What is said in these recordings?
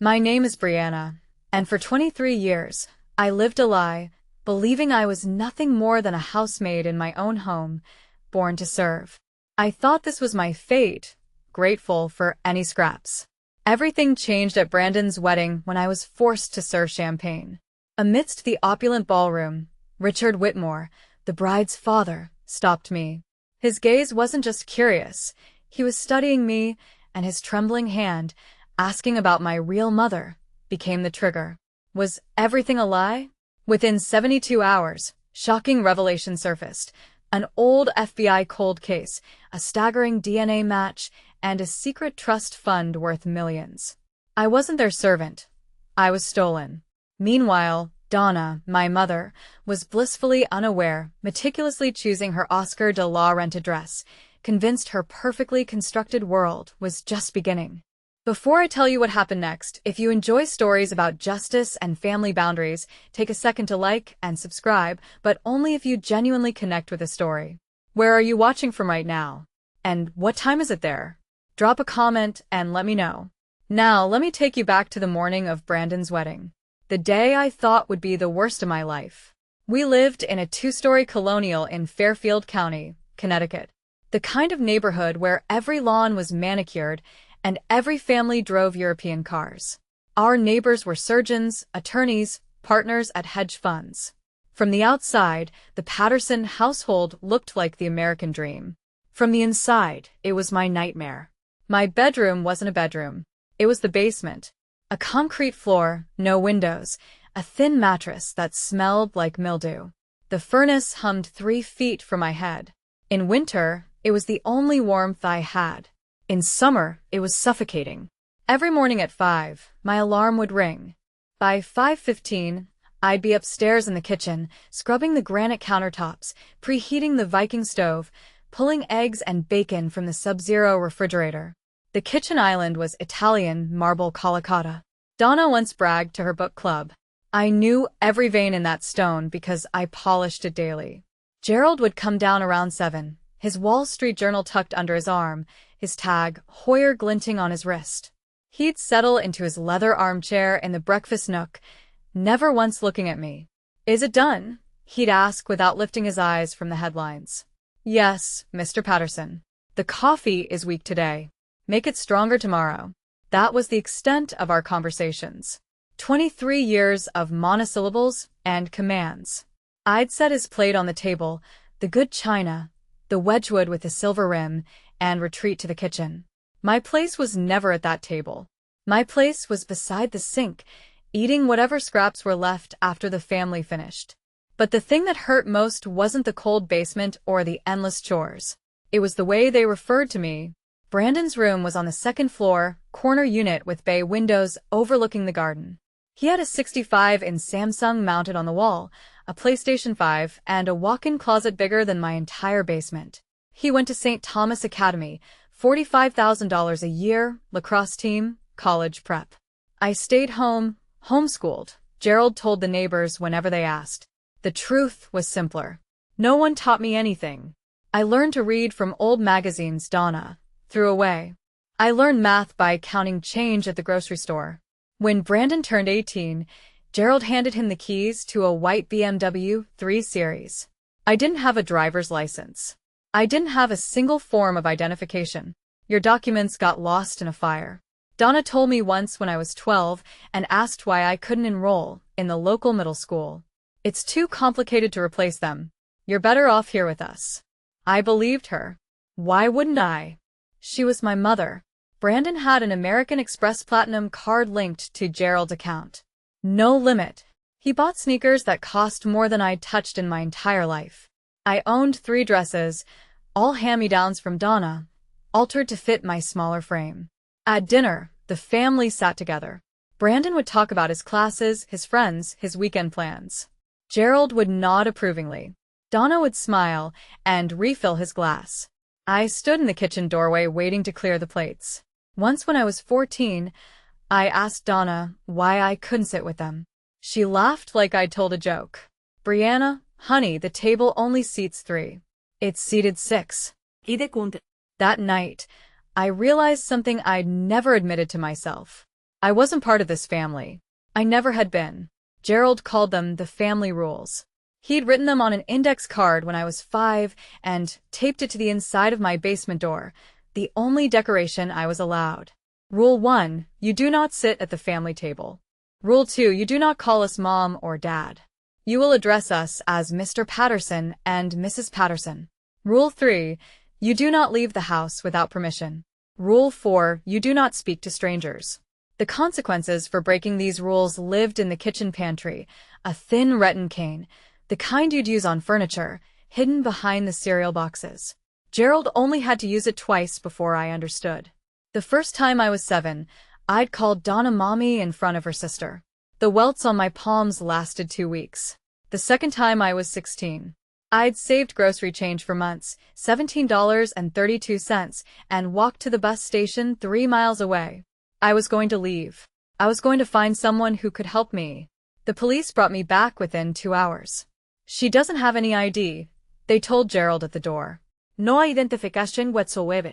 My name is Briana, and for 23 years, I lived a lie, believing I was nothing more than a housemaid in my own home, born to serve. I thought this was my fate, grateful for any scraps. Everything changed at Brandon's wedding when I was forced to serve champagne. Amidst the opulent ballroom, Richard Whitmore, the bride's father, stopped me. His gaze wasn't just curious, he was studying me, and his trembling hand, asking about my real mother, became the trigger. Was everything a lie? Within 72 hours, shocking revelation surfaced. An old FBI cold case, a staggering DNA match, and a secret trust fund worth millions. I wasn't their servant. I was stolen. Meanwhile, Donna, my mother, was blissfully unaware, meticulously choosing her Oscar de la Renta dress, convinced her perfectly constructed world was just beginning. Before I tell you what happened next, if you enjoy stories about justice and family boundaries, take a second to like and subscribe, but only if you genuinely connect with the story. Where are you watching from right now? And what time is it there? Drop a comment and let me know. Now, let me take you back to the morning of Brandon's wedding. The day I thought would be the worst of my life. We lived in a two-story colonial in Fairfield County, Connecticut. The kind of neighborhood where every lawn was manicured and every family drove European cars. Our neighbors were surgeons, attorneys, partners at hedge funds. From the outside, the Patterson household looked like the American dream. From the inside, it was my nightmare. My bedroom wasn't a bedroom. It was the basement. A concrete floor, no windows, a thin mattress that smelled like mildew. The furnace hummed 3 feet from my head. In winter, it was the only warmth I had. In summer, it was suffocating. Every morning at 5, my alarm would ring. By 5:15, I'd be upstairs in the kitchen, scrubbing the granite countertops, preheating the Viking stove, pulling eggs and bacon from the sub-zero refrigerator. The kitchen island was Italian marble collicata. Donna once bragged to her book club. I knew every vein in that stone because I polished it daily. Gerald would come down around 7, his Wall Street Journal tucked under his arm, his tag, Hoyer, glinting on his wrist. He'd settle into his leather armchair in the breakfast nook, never once looking at me. Is it done? He'd ask without lifting his eyes from the headlines. Yes, Mr. Patterson. The coffee is weak today. Make it stronger tomorrow. That was the extent of our conversations. 23 years of monosyllables and commands. I'd set his plate on the table, the good china, the Wedgwood with the silver rim, and retreat to the kitchen. My place was never at that table. My place was beside the sink, eating whatever scraps were left after the family finished. But the thing that hurt most wasn't the cold basement or the endless chores. It was the way they referred to me. Brandon's room was on the 2nd floor, corner unit with bay windows overlooking the garden. He had a 65-inch Samsung mounted on the wall, a PlayStation 5, and a walk-in closet bigger than my entire basement. He went to St. Thomas Academy, $45,000 a year, lacrosse team, college prep. I stayed home, homeschooled, Gerald told the neighbors whenever they asked. The truth was simpler. No one taught me anything. I learned to read from old magazines Donna threw away. I learned math by counting change at the grocery store. When Brandon turned 18, Gerald handed him the keys to a white BMW 3 Series. I didn't have a driver's license. I didn't have a single form of identification. Your documents got lost in a fire. Donna told me once when I was 12 and asked why I couldn't enroll in the local middle school. It's too complicated to replace them. You're better off here with us. I believed her. Why wouldn't I? She was my mother. Brandon had an American Express Platinum card linked to Gerald's account. No limit. He bought sneakers that cost more than I'd touched in my entire life. I owned 3 dresses, all hand-me-downs from Donna, altered to fit my smaller frame. At dinner, the family sat together. Brandon would talk about his classes, his friends, his weekend plans. Gerald would nod approvingly. Donna would smile and refill his glass. I stood in the kitchen doorway waiting to clear the plates. Once when I was 14, I asked Donna why I couldn't sit with them. She laughed like I'd told a joke. Briana, honey, the table only seats 3. It seated 6. That night, I realized something I'd never admitted to myself. I wasn't part of this family. I never had been. Gerald called them the family rules. He'd written them on an index card when I was 5 and taped it to the inside of my basement door, the only decoration I was allowed. Rule 1, you do not sit at the family table. Rule 2, you do not call us mom or dad. You will address us as Mr. Patterson and Mrs. Patterson. Rule 3, you do not leave the house without permission. Rule 4, you do not speak to strangers. The consequences for breaking these rules lived in the kitchen pantry, a thin rattan cane, the kind you'd use on furniture, hidden behind the cereal boxes. Gerald only had to use it twice before I understood. The first time I was 7, I'd called Donna mommy in front of her sister. The welts on my palms lasted 2 weeks. The second time I was 16. I'd saved grocery change for months, $17.32, and walked to the bus station 3 miles away. I was going to leave. I was going to find someone who could help me. The police brought me back within 2 hours. She doesn't have any ID, they told Gerald at the door. No identification whatsoever.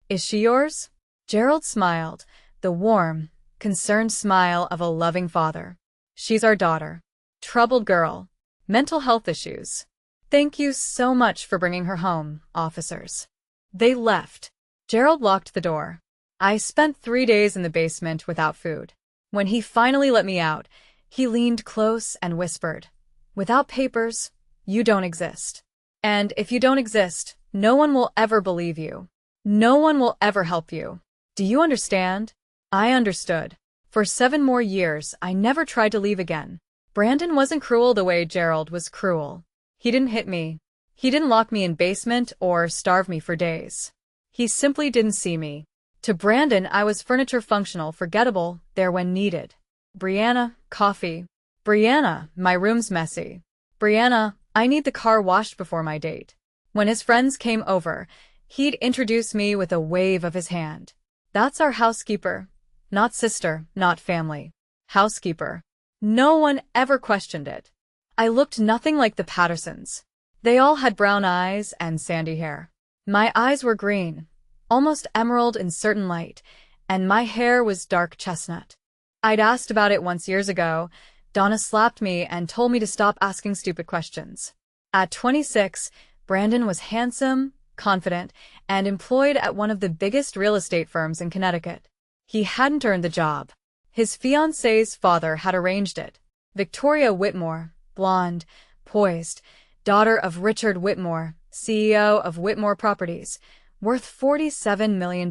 Is she yours? Gerald smiled, the warm, concerned smile of a loving father. She's our daughter. Troubled girl. Mental health issues. Thank you so much for bringing her home, officers. They left. Gerald locked the door. I spent 3 days in the basement without food. When he finally let me out, he leaned close and whispered, "Without papers, you don't exist. And if you don't exist, no one will ever believe you. No one will ever help you. Do you understand?" I understood. For 7 more years, I never tried to leave again. Brandon wasn't cruel the way Gerald was cruel. He didn't hit me. He didn't lock me in basement or starve me for days. He simply didn't see me. To Brandon, I was furniture functional, forgettable, there when needed. Briana, coffee. Briana, my room's messy. Briana, I need the car washed before my date. When his friends came over, he'd introduce me with a wave of his hand. That's our housekeeper. Not sister, not family. Housekeeper. No one ever questioned it. I looked nothing like the Pattersons. They all had brown eyes and sandy hair. My eyes were green, almost emerald in certain light, and my hair was dark chestnut. I'd asked about it once years ago. Donna slapped me and told me to stop asking stupid questions. At 26, Brandon was handsome, confident, and employed at one of the biggest real estate firms in Connecticut. He hadn't earned the job. His fiancée's father had arranged it. Victoria Whitmore, blonde, poised, daughter of Richard Whitmore, CEO of Whitmore Properties, worth $47 million.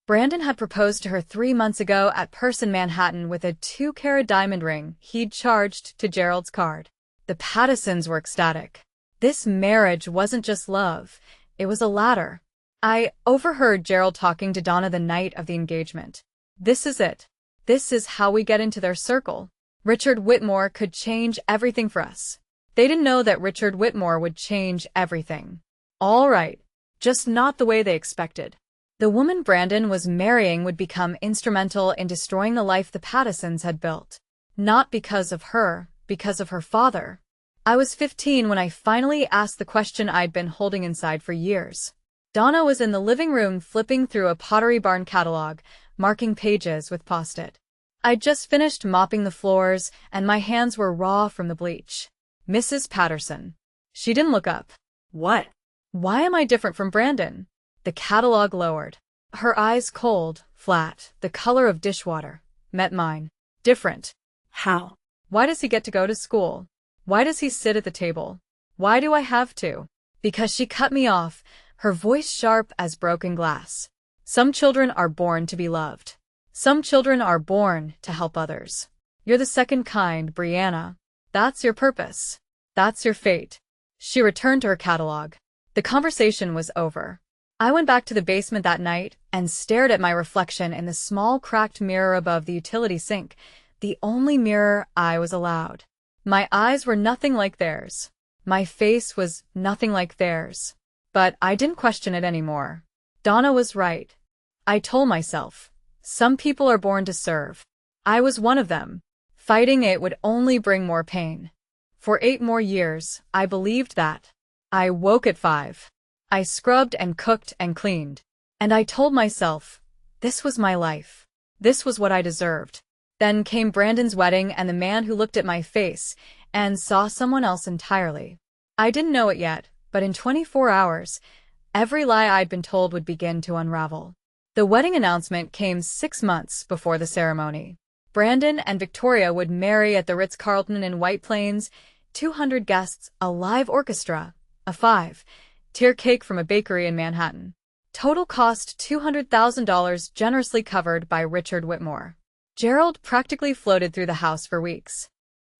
Brandon had proposed to her 3 months ago at Person Manhattan with a 2-carat diamond ring he'd charged to Gerald's card. The Pattersons were ecstatic. This marriage wasn't just love, it was a ladder. I overheard Gerald talking to Donna the night of the engagement. This is it. This is how we get into their circle. Richard Whitmore could change everything for us. They didn't know that Richard Whitmore would change everything. All right, just not the way they expected. The woman Brandon was marrying would become instrumental in destroying the life the Pattersons had built. Not because of her, because of her father. I was 15 when I finally asked the question I'd been holding inside for years. Donna was in the living room flipping through a Pottery Barn catalog, marking pages with Post-it. I'd just finished mopping the floors, and my hands were raw from the bleach. Mrs. Patterson. She didn't look up. What? Why am I different from Brandon? The catalog lowered. Her eyes, cold, flat, the color of dishwater, met mine. Different. How? Why does he get to go to school? Why does he sit at the table? Why do I have to? Because she cut me off, her voice sharp as broken glass. Some children are born to be loved. Some children are born to help others. You're the second kind, Briana. That's your purpose. That's your fate. She returned to her catalog. The conversation was over. I went back to the basement that night and stared at my reflection in the small cracked mirror above the utility sink, the only mirror I was allowed. My eyes were nothing like theirs. My face was nothing like theirs. But I didn't question it anymore. Donna was right. I told myself, some people are born to serve. I was one of them. Fighting it would only bring more pain. For 8 more years, I believed that. I woke at 5. I scrubbed and cooked and cleaned. And I told myself, this was my life. This was what I deserved. Then came Brandon's wedding and the man who looked at my face and saw someone else entirely. I didn't know it yet, but in 24 hours, every lie I'd been told would begin to unravel. The wedding announcement came 6 months before the ceremony. Brandon and Victoria would marry at the Ritz-Carlton in White Plains, 200 guests, a live orchestra, a 5-tier cake from a bakery in Manhattan. Total cost $200,000, generously covered by Richard Whitmore. Gerald practically floated through the house for weeks.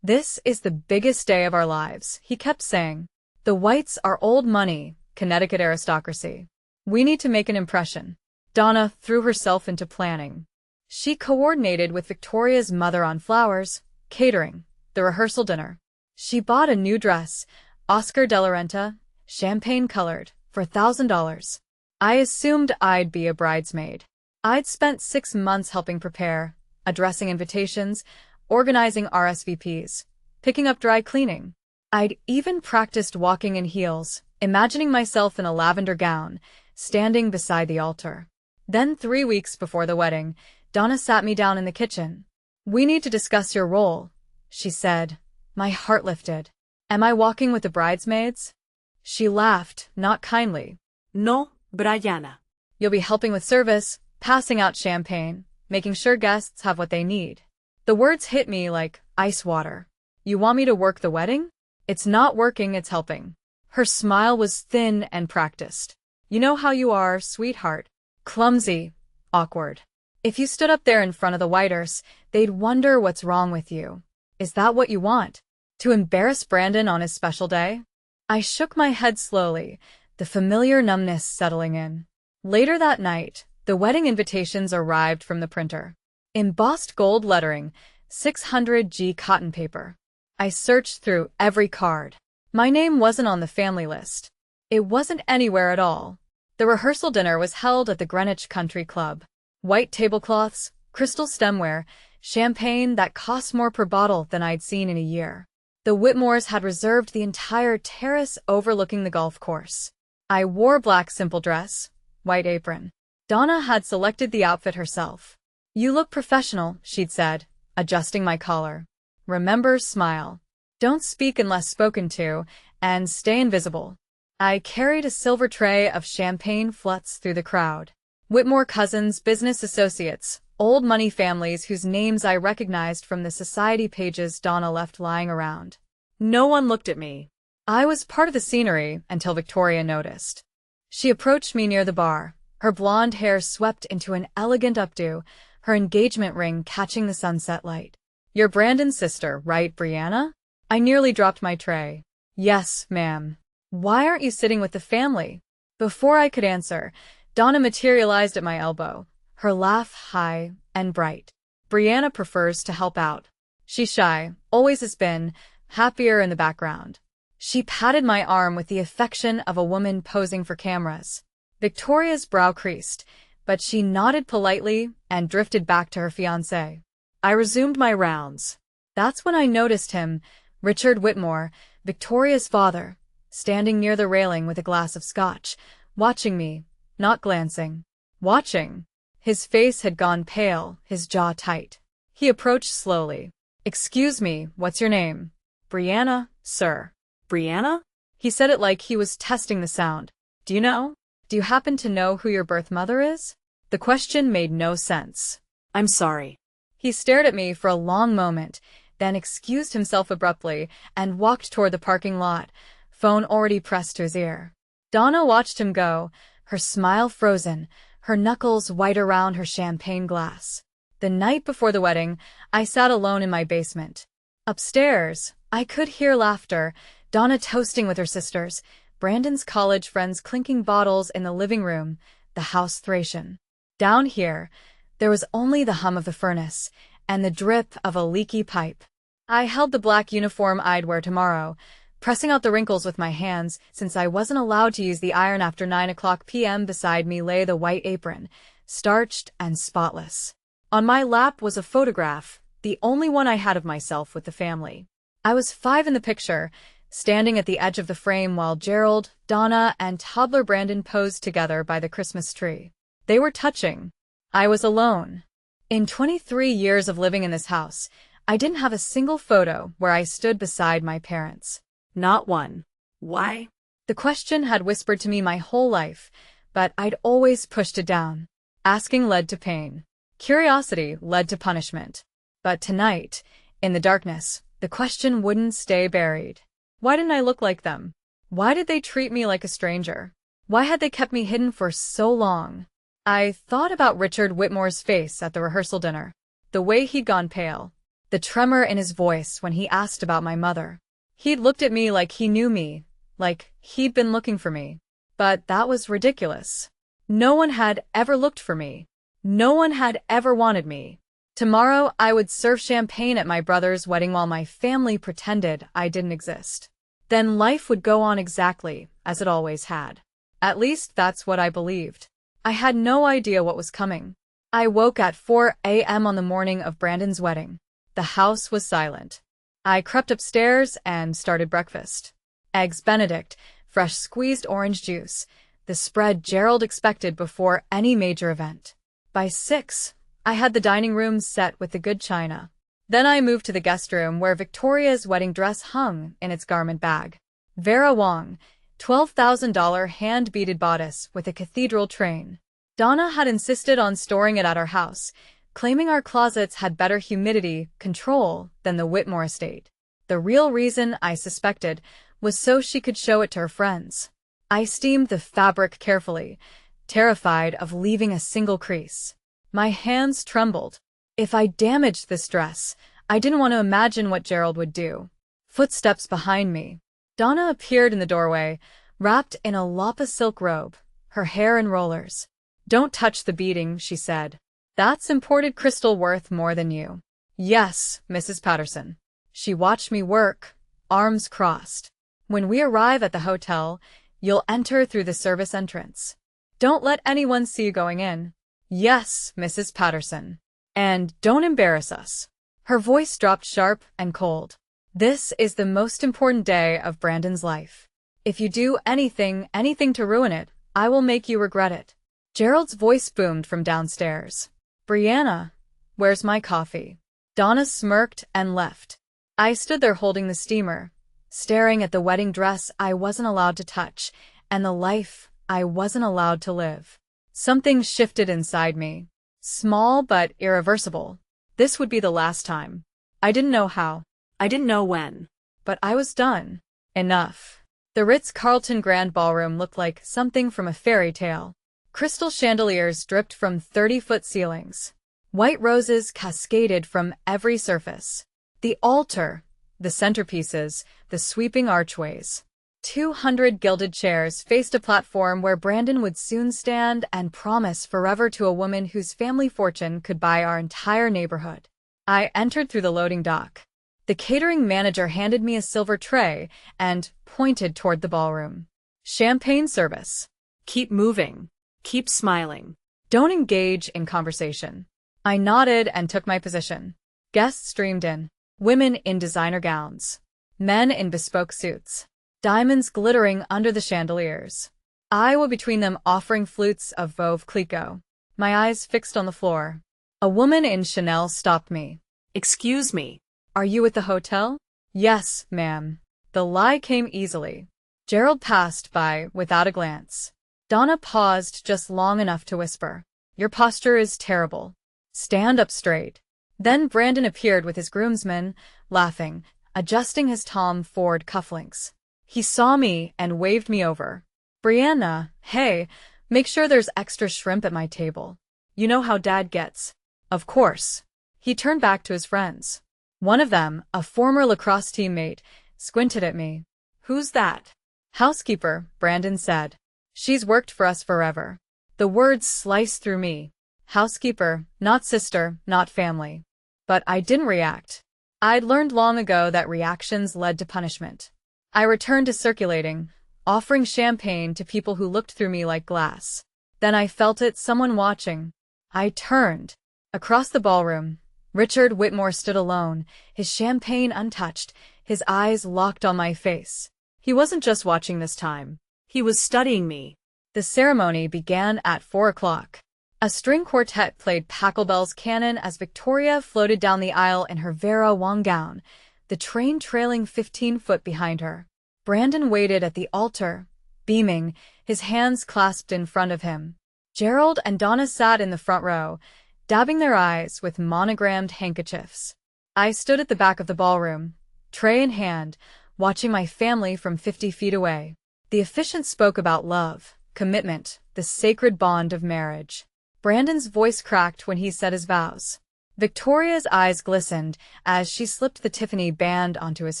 "This is the biggest day of our lives," he kept saying. "The Whites are old money, Connecticut aristocracy. We need to make an impression." Donna threw herself into planning. She coordinated with Victoria's mother on flowers, catering, the rehearsal dinner. She bought a new dress, Oscar de la Renta, champagne-colored, for $1,000. I assumed I'd be a bridesmaid. I'd spent 6 months helping prepare, addressing invitations, organizing RSVPs, picking up dry cleaning. I'd even practiced walking in heels, imagining myself in a lavender gown, standing beside the altar. Then 3 weeks before the wedding, Donna sat me down in the kitchen. "We need to discuss your role," she said. My heart lifted. "Am I walking with the bridesmaids?" She laughed, not kindly. "No, Briana. "You'll be helping with service, passing out champagne, making sure guests have what they need." The words hit me like ice water. "You want me to work the wedding? It's not working, it's helping." Her smile was thin and practiced. "You know how you are, sweetheart. Clumsy, awkward. If you stood up there in front of the Whiters, they'd wonder what's wrong with you. Is that what you want? To embarrass Brandon on his special day?" I shook my head slowly, the familiar numbness settling in. Later that night, the wedding invitations arrived from the printer. Embossed gold lettering, 600G cotton paper. I searched through every card. My name wasn't on the family list. It wasn't anywhere at all. The rehearsal dinner was held at the Greenwich Country Club. White tablecloths, crystal stemware, champagne that cost more per bottle than I'd seen in a year. The Whitmores had reserved the entire terrace overlooking the golf course. I wore black simple dress, white apron. Donna had selected the outfit herself. "You look professional," she'd said, adjusting my collar. "Remember, smile. Don't speak unless spoken to, and stay invisible." I carried a silver tray of champagne flutes through the crowd. Whitmore cousins, business associates, old money families whose names I recognized from the society pages Donna left lying around. No one looked at me. I was part of the scenery until Victoria noticed. She approached me near the bar, her blonde hair swept into an elegant updo, her engagement ring catching the sunset light. "You're Brandon's sister, right, Briana?" I nearly dropped my tray. "Yes, ma'am." "Why aren't you sitting with the family?" Before I could answer, Donna materialized at my elbow, her laugh high and bright. "Briana prefers to help out. She's shy, always has been, happier in the background." She patted my arm with the affection of a woman posing for cameras. Victoria's brow creased, but she nodded politely and drifted back to her fiancé. I resumed my rounds. That's when I noticed him, Richard Whitmore, Victoria's father, standing near the railing with a glass of scotch, watching me, not glancing. Watching. His face had gone pale, his jaw tight. He approached slowly. "Excuse me, what's your name?" "Briana, sir." "Briana?" He said it like he was testing the sound. "Do you know? Do you happen to know who your birth mother is?" The question made no sense. "I'm sorry." He stared at me for a long moment, then excused himself abruptly and walked toward the parking lot, phone already pressed to his ear. Donna watched him go, her smile frozen, her knuckles white around her champagne glass. The night before the wedding, I sat alone in my basement. Upstairs, I could hear laughter, Donna toasting with her sisters, Brandon's college friends clinking bottles in the living room, the house Thracian. Down here, there was only the hum of the furnace and the drip of a leaky pipe. I held the black uniform I'd wear tomorrow, pressing out the wrinkles with my hands since I wasn't allowed to use the iron after 9 p.m. Beside me lay the white apron, starched and spotless. On my lap was a photograph, the only one I had of myself with the family. I was 5 in the picture, standing at the edge of the frame while Gerald, Donna, and toddler Brandon posed together by the Christmas tree. They were touching. I was alone. In 23 years of living in this house, I didn't have a single photo where I stood beside my parents. Not one. Why? The question had whispered to me my whole life, but I'd always pushed it down. Asking led to pain. Curiosity led to punishment. But tonight, in the darkness, the question wouldn't stay buried. Why didn't I look like them? Why did they treat me like a stranger? Why had they kept me hidden for so long? I thought about Richard Whitmore's face at the rehearsal dinner. The way he'd gone pale. The tremor in his voice when he asked about my mother. He'd looked at me like he knew me, like he'd been looking for me. But that was ridiculous. No one had ever looked for me. No one had ever wanted me. Tomorrow I would serve champagne at my brother's wedding while my family pretended I didn't exist. Then life would go on exactly as it always had. At least that's what I believed. I had no idea what was coming. I woke at 4 a.m. on the morning of Brandon's wedding. The house was silent. I crept upstairs and started breakfast. Eggs Benedict, fresh squeezed orange juice, the spread Gerald expected before any major event. By 6, I had the dining room set with the good china. Then I moved to the guest room where Victoria's wedding dress hung in its garment bag. Vera Wong, $12,000 hand-beaded bodice with a cathedral train. Donna had insisted on storing it at our house, claiming our closets had better humidity control than the Whitmore estate. The real reason, I suspected, was so she could show it to her friends. I steamed the fabric carefully, terrified of leaving a single crease. My hands trembled. If I damaged this dress, I didn't want to imagine what Gerald would do. Footsteps behind me. Donna appeared in the doorway, wrapped in a lapa silk robe, her hair in rollers. "Don't touch the beading," she said. "That's imported crystal worth more than you." "Yes, Mrs. Patterson." She watched me work, arms crossed. "When we arrive at the hotel, you'll enter through the service entrance. Don't let anyone see you going in." "Yes, Mrs. Patterson." "And don't embarrass us." Her voice dropped sharp and cold. "This is the most important day of Brandon's life. If you do anything to ruin it, I will make you regret it." Gerald's voice boomed from downstairs. "Briana, where's my coffee?" Donna smirked and left. I stood there holding the steamer, staring at the wedding dress I wasn't allowed to touch, and the life I wasn't allowed to live. Something shifted inside me. Small but irreversible. This would be the last time. I didn't know how. I didn't know when. But I was done. Enough. The Ritz-Carlton Grand Ballroom looked like something from a fairy tale. Crystal chandeliers dripped from 30-foot ceilings. White roses cascaded from every surface. The altar, the centerpieces, the sweeping archways. 200 gilded chairs faced a platform where Brandon would soon stand and promise forever to a woman whose family fortune could buy our entire neighborhood. I entered through the loading dock. The catering manager handed me a silver tray and pointed toward the ballroom. "Champagne service." Keep moving. Keep smiling. "Don't engage in conversation." I nodded and took my position. Guests streamed in. Women in designer gowns. Men in bespoke suits. Diamonds glittering under the chandeliers. I was between them offering flutes of Veuve Clicquot. My eyes fixed on the floor. A woman in Chanel stopped me. "Excuse me. "Are you at the hotel?" "Yes, ma'am." The lie came easily. Gerald passed by without a glance. Donna paused just long enough to whisper, "Your posture is terrible. Stand up straight." Then Brandon appeared with his groomsmen, laughing, adjusting his Tom Ford cufflinks. He saw me and waved me over. "Briana, hey, make sure there's extra shrimp at my table. You know how Dad gets." "Of course." He turned back to his friends. One of them, a former lacrosse teammate, squinted at me. "Who's that?" "Housekeeper," Brandon said. "She's worked for us forever." The words sliced through me. Housekeeper, not sister, not family. But I didn't react. I'd learned long ago that reactions led to punishment. I returned to circulating, offering champagne to people who looked through me like glass. Then I felt it, someone watching. I turned. Across the ballroom, Richard Whitmore stood alone, his champagne untouched, his eyes locked on my face. He wasn't just watching this time. He was studying me. The ceremony began at 4 o'clock. A string quartet played Pachelbel's canon as Victoria floated down the aisle in her Vera Wang gown, the train trailing 15 feet behind her. Brandon waited at the altar, beaming, his hands clasped in front of him. Gerald and Donna sat in the front row, dabbing their eyes with monogrammed handkerchiefs. I stood at the back of the ballroom, tray in hand, watching my family from 50 feet away. The officiant spoke about love, commitment, the sacred bond of marriage. Brandon's voice cracked when he said his vows. Victoria's eyes glistened as she slipped the Tiffany band onto his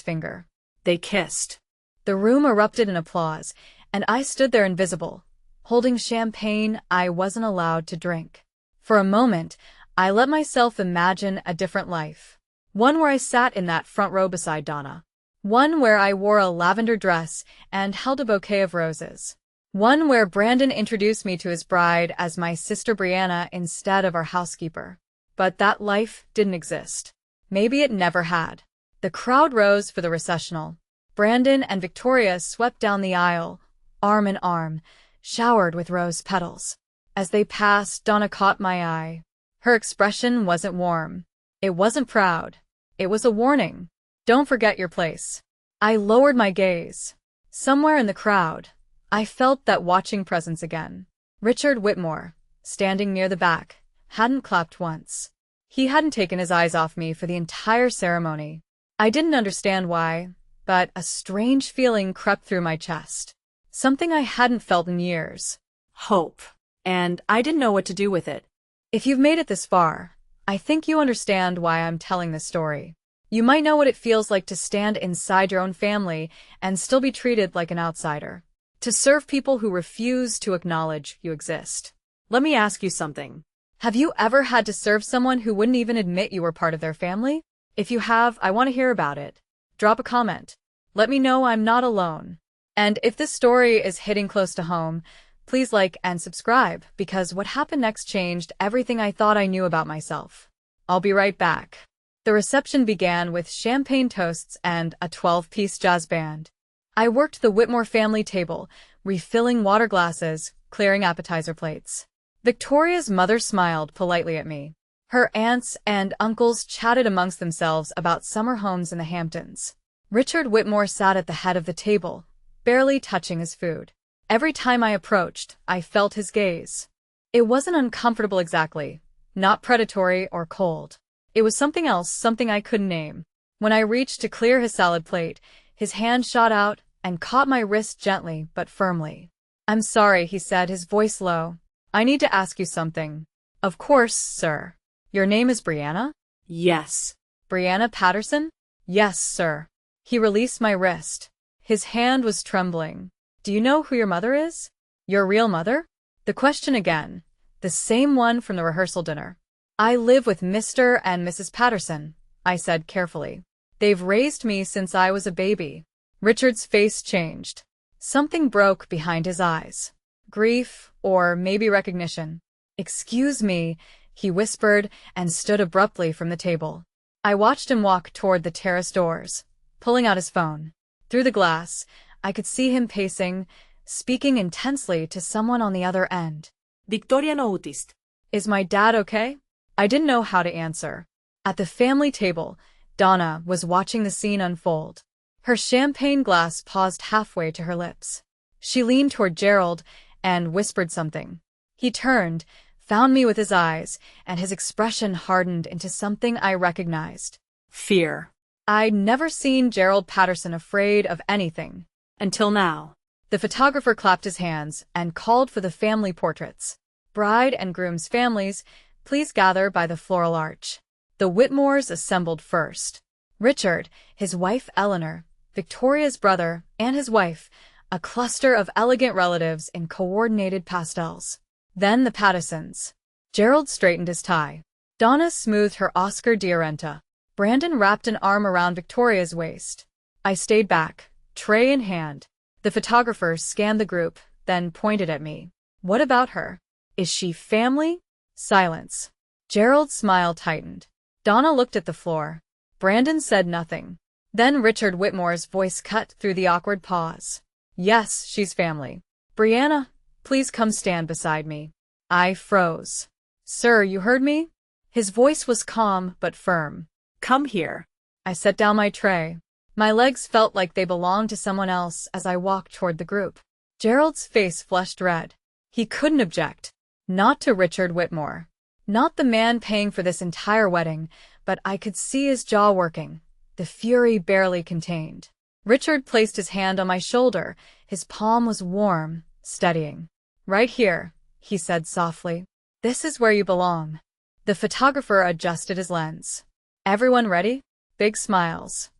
finger. They kissed. The room erupted in applause, and I stood there invisible, holding champagne I wasn't allowed to drink. For a moment, I let myself imagine a different life. One where I sat in that front row beside Donna. One where I wore a lavender dress and held a bouquet of roses. One where Brandon introduced me to his bride as my sister Briana instead of our housekeeper. But that life didn't exist. Maybe it never had. The crowd rose for the recessional. Brandon and Victoria swept down the aisle, arm in arm, showered with rose petals. As they passed, Donna caught my eye. Her expression wasn't warm. It wasn't proud. It was a warning. Don't forget your place. I lowered my gaze. Somewhere in the crowd, I felt that watching presence again. Richard Whitmore, standing near the back, hadn't clapped once. He hadn't taken his eyes off me for the entire ceremony. I didn't understand why, but a strange feeling crept through my chest. Something I hadn't felt in years. Hope. And I didn't know what to do with it. If you've made it this far, I think you understand why I'm telling this story. You might know what it feels like to stand inside your own family and still be treated like an outsider. To serve people who refuse to acknowledge you exist. Let me ask you something. Have you ever had to serve someone who wouldn't even admit you were part of their family? If you have, I want to hear about it. Drop a comment. Let me know I'm not alone. And if this story is hitting close to home, please like and subscribe, because what happened next changed everything I thought I knew about myself. I'll be right back. The reception began with champagne toasts and a 12-piece jazz band. I worked the Whitmore family table, refilling water glasses, clearing appetizer plates. Victoria's mother smiled politely at me. Her aunts and uncles chatted amongst themselves about summer homes in the Hamptons. Richard Whitmore sat at the head of the table, barely touching his food. Every time I approached, I felt his gaze. It wasn't uncomfortable exactly, not predatory or cold. It was something else, something I couldn't name. When I reached to clear his salad plate, his hand shot out and caught my wrist gently but firmly. "I'm sorry," he said, his voice low. "I need to ask you something." "Of course, sir." "Your name is Briana?" Yes. "Briana Patterson?" "Yes, sir." He released my wrist. His hand was trembling. "Do you know who your mother is?" "Your real mother?" The question again. The same one from the rehearsal dinner. "I live with Mr. and Mrs. Patterson," I said carefully. "They've raised me since I was a baby." Richard's face changed. Something broke behind his eyes. Grief, or maybe recognition. "Excuse me," he whispered and stood abruptly from the table. I watched him walk toward the terrace doors, pulling out his phone. Through the glass, I could see him pacing, speaking intensely to someone on the other end. Victoria noticed. "Is my dad okay?" I didn't know how to answer. At the family table, Donna was watching the scene unfold. Her champagne glass paused halfway to her lips. She leaned toward Gerald and whispered something. He turned, found me with his eyes, and his expression hardened into something I recognized. Fear. I'd never seen Gerald Patterson afraid of anything. Until now. The photographer clapped his hands and called for the family portraits. "Bride and groom's families, please gather by the floral arch." The Whitmores assembled first. Richard, his wife Eleanor, Victoria's brother, and his wife, a cluster of elegant relatives in coordinated pastels. Then the Pattersons. Gerald straightened his tie. Donna smoothed her Oscar de Arenta. Brandon wrapped an arm around Victoria's waist. I stayed back, tray in hand. The photographer scanned the group, then pointed at me. "What about her? Is she family?" Silence. Gerald's smile tightened. Donna looked at the floor. Brandon said nothing. Then Richard Whitmore's voice cut through the awkward pause. "Yes, she's family. Briana, please come stand beside me." I froze. Sir, you heard me? His voice was calm but firm. Come here. I set down my tray. My legs felt like they belonged to someone else as I walked toward the group. Gerald's face flushed red. He couldn't object. Not to Richard Whitmore. Not the man paying for this entire wedding, but I could see his jaw working, the fury barely contained. Richard placed his hand on my shoulder. His palm was warm, steadying. Right here, he said softly. This is where you belong. The photographer adjusted his lens. Everyone ready? Big smiles.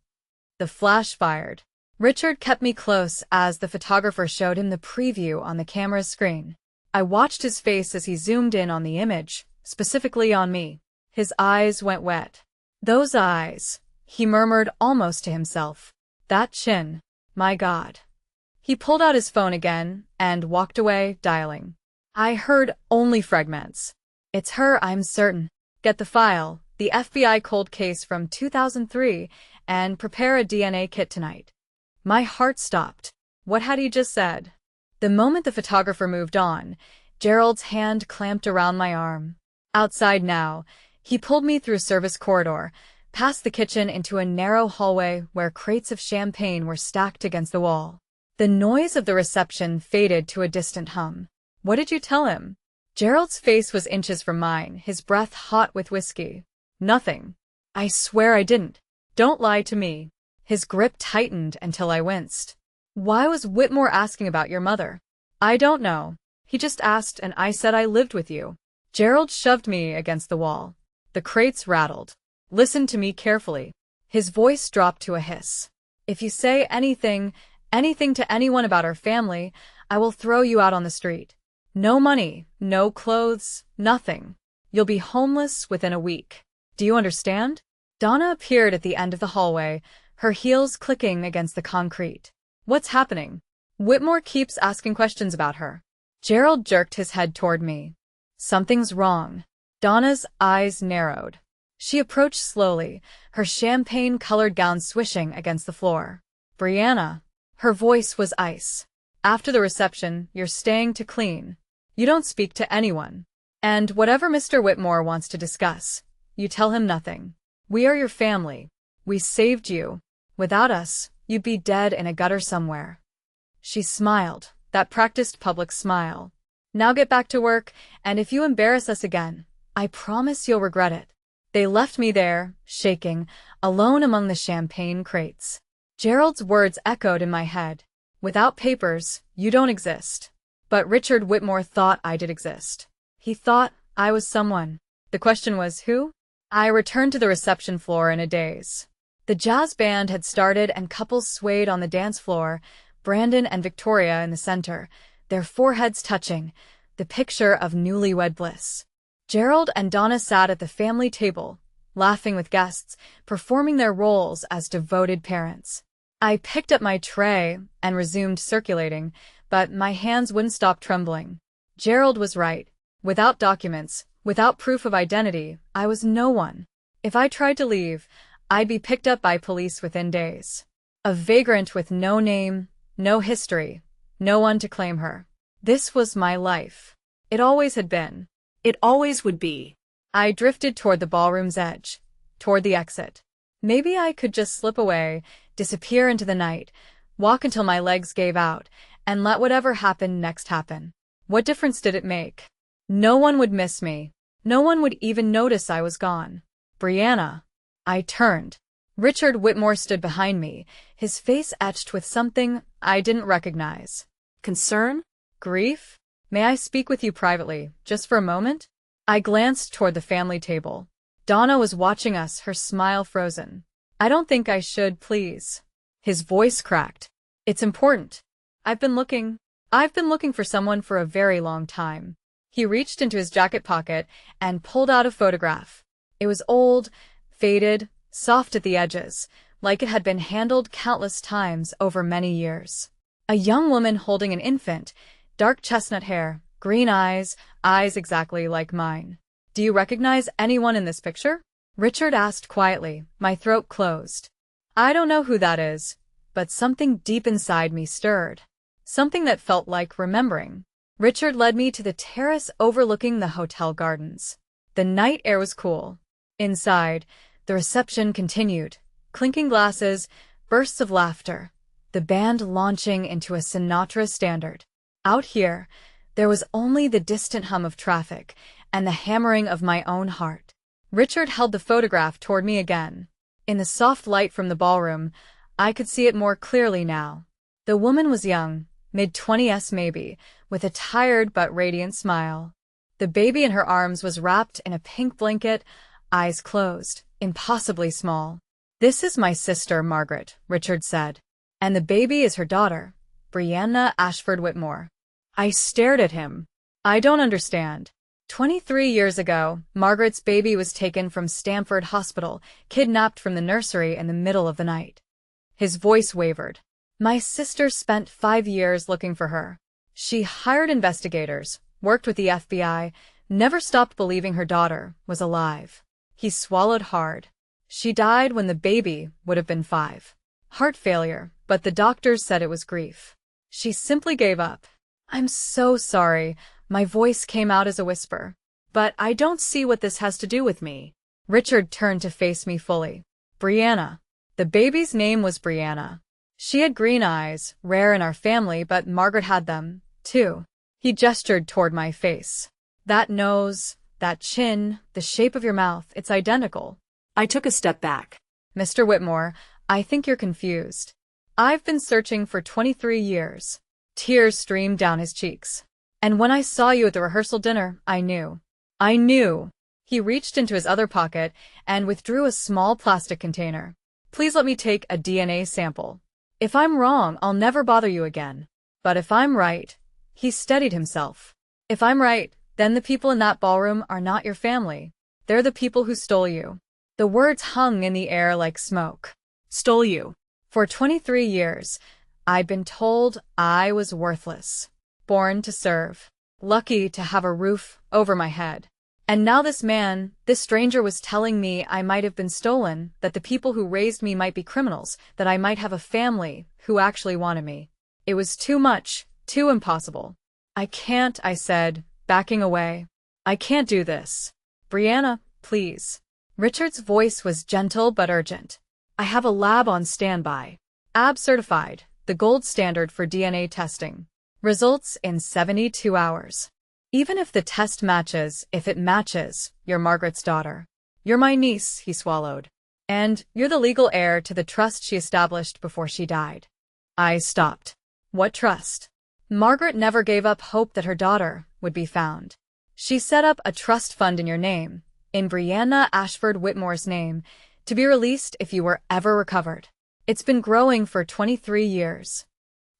The flash fired. Richard kept me close as the photographer showed him the preview on the camera's screen. I watched his face as he zoomed in on the image, specifically on me. His eyes went wet. Those eyes, he murmured almost to himself. That chin, my God. He pulled out his phone again and walked away, dialing. I heard only fragments. It's her, I'm certain. Get the file, the FBI cold case from 2003, and prepare a DNA kit tonight. My heart stopped. What had he just said? The moment the photographer moved on, Gerald's hand clamped around my arm. Outside now, he pulled me through a service corridor, past the kitchen into a narrow hallway where crates of champagne were stacked against the wall. The noise of the reception faded to a distant hum. What did you tell him? Gerald's face was inches from mine, his breath hot with whiskey. Nothing. I swear I didn't. Don't lie to me. His grip tightened until I winced. Why was Whitmore asking about your mother? I don't know. He just asked and I said I lived with you. Gerald shoved me against the wall. The crates rattled. Listen to me carefully. His voice dropped to a hiss. If you say anything to anyone about our family, I will throw you out on the street. No money, no clothes, nothing. You'll be homeless within a week. Do you understand? Donna appeared at the end of the hallway, her heels clicking against the concrete. What's happening? Whitmore keeps asking questions about her. Gerald jerked his head toward me. Something's wrong. Donna's eyes narrowed. She approached slowly, her champagne-colored gown swishing against the floor. Briana. Her voice was ice. After the reception, you're staying to clean. You don't speak to anyone. And whatever Mr. Whitmore wants to discuss, you tell him nothing. We are your family. We saved you. Without us, you'd be dead in a gutter somewhere. She smiled, that practiced public smile. Now get back to work, and if you embarrass us again, I promise you'll regret it. They left me there, shaking, alone among the champagne crates. Gerald's words echoed in my head. Without papers, you don't exist. But Richard Whitmore thought I did exist. He thought I was someone. The question was, who? I returned to the reception floor in a daze. The jazz band had started and couples swayed on the dance floor, Brandon and Victoria in the center, their foreheads touching, the picture of newlywed bliss. Gerald and Donna sat at the family table, laughing with guests, performing their roles as devoted parents. I picked up my tray and resumed circulating, but my hands wouldn't stop trembling. Gerald was right. Without documents, without proof of identity, I was no one. If I tried to leave, I'd be picked up by police within days. A vagrant with no name, no history, no one to claim her. This was my life. It always had been. It always would be. I drifted toward the ballroom's edge, toward the exit. Maybe I could just slip away, disappear into the night, walk until my legs gave out, and let whatever happened next happen. What difference did it make? No one would miss me. No one would even notice I was gone. Briana. I turned. Richard Whitmore stood behind me, his face etched with something I didn't recognize. Concern? Grief? May I speak with you privately, just for a moment? I glanced toward the family table. Donna was watching us, her smile frozen. I don't think I should, please. His voice cracked. It's important. I've been looking for someone for a very long time. He reached into his jacket pocket and pulled out a photograph. It was old, faded, soft at the edges, like it had been handled countless times over many years. A young woman holding an infant, dark chestnut hair, green eyes exactly like mine. Do you recognize anyone in this picture? Richard asked quietly, my throat closed. I don't know who that is, but something deep inside me stirred. Something that felt like remembering. Richard led me to the terrace overlooking the hotel gardens. The night air was cool. Inside, the reception continued. Clinking glasses, bursts of laughter, the band launching into a Sinatra standard. Out here, there was only the distant hum of traffic and the hammering of my own heart. Richard held the photograph toward me again. In the soft light from the ballroom, I could see it more clearly now. The woman was young, mid-20s maybe, with a tired but radiant smile. The baby in her arms was wrapped in a pink blanket, eyes closed, impossibly small. "This is my sister, Margaret," Richard said. "And the baby is her daughter, Briana Ashford Whitmore." I stared at him. "I don't understand." 23 years ago, Margaret's baby was taken from Stamford Hospital, kidnapped from the nursery in the middle of the night. His voice wavered. "My sister spent 5 years looking for her. She hired investigators, worked with the FBI, never stopped believing her daughter was alive." He swallowed hard. "She died when the baby would have been 5. Heart failure, but the doctors said it was grief. She simply gave up." "I'm so sorry." My voice came out as a whisper. "But I don't see what this has to do with me." Richard turned to face me fully. "Briana." The baby's name was Briana. She had green eyes, rare in our family, but Margaret had them, too. He gestured toward my face. "That nose, that chin, the shape of your mouth, it's identical." I took a step back. "Mr. Whitmore, I think you're confused. I've been searching for 23 years. Tears streamed down his cheeks. "And when I saw you at the rehearsal dinner, I knew. I knew." He reached into his other pocket and withdrew a small plastic container. "Please let me take a DNA sample. If I'm wrong, I'll never bother you again. But if I'm right," he steadied himself. "If I'm right, then the people in that ballroom are not your family. They're the people who stole you." The words hung in the air like smoke. "Stole you." For 23 years, I'd been told I was worthless. Born to serve. Lucky to have a roof over my head. And now this man, this stranger, was telling me I might have been stolen, that the people who raised me might be criminals, that I might have a family who actually wanted me. It was too much, too impossible. "I can't," I said, backing away. "I can't do this. Briana, please." Richard's voice was gentle but urgent. "I have a lab on standby. AB certified, the gold standard for DNA testing. Results in 72 hours. Even if the test matches, if it matches, you're Margaret's daughter. You're my niece," he swallowed. "And you're the legal heir to the trust she established before she died." I stopped. "What trust?" "Margaret never gave up hope that her daughter would be found. She set up a trust fund in your name, in Briana Ashford Whitmore's name, to be released if you were ever recovered. It's been growing for 23 years.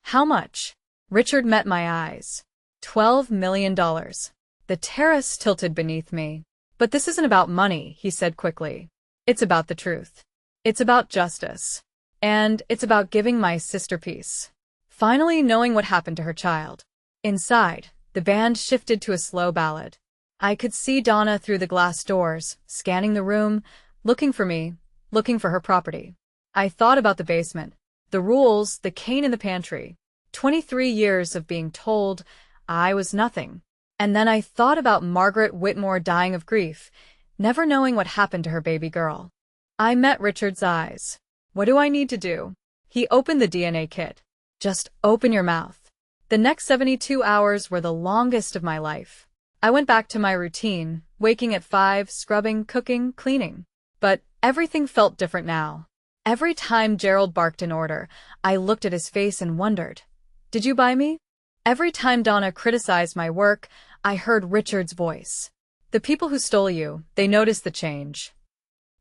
"How much?" Richard met my eyes. $12 million. The terrace tilted beneath me. "But this isn't about money," he said quickly. "It's about the truth. It's about justice. And it's about giving my sister peace. Finally knowing what happened to her child." Inside, the band shifted to a slow ballad. I could see Donna through the glass doors, scanning the room, looking for me, looking for her property. I thought about the basement, the rules, the cane in the pantry. 23 years of being told I was nothing. And then I thought about Margaret Whitmore dying of grief, never knowing what happened to her baby girl. I met Richard's eyes. "What do I need to do?" He opened the DNA kit. "Just open your mouth." The next 72 hours were the longest of my life. I went back to my routine, waking at 5, scrubbing, cooking, cleaning. But everything felt different now. Every time Gerald barked an order, I looked at his face and wondered, "Did you buy me?" Every time Donna criticized my work, I heard Richard's voice. "The people who stole you, they noticed the change."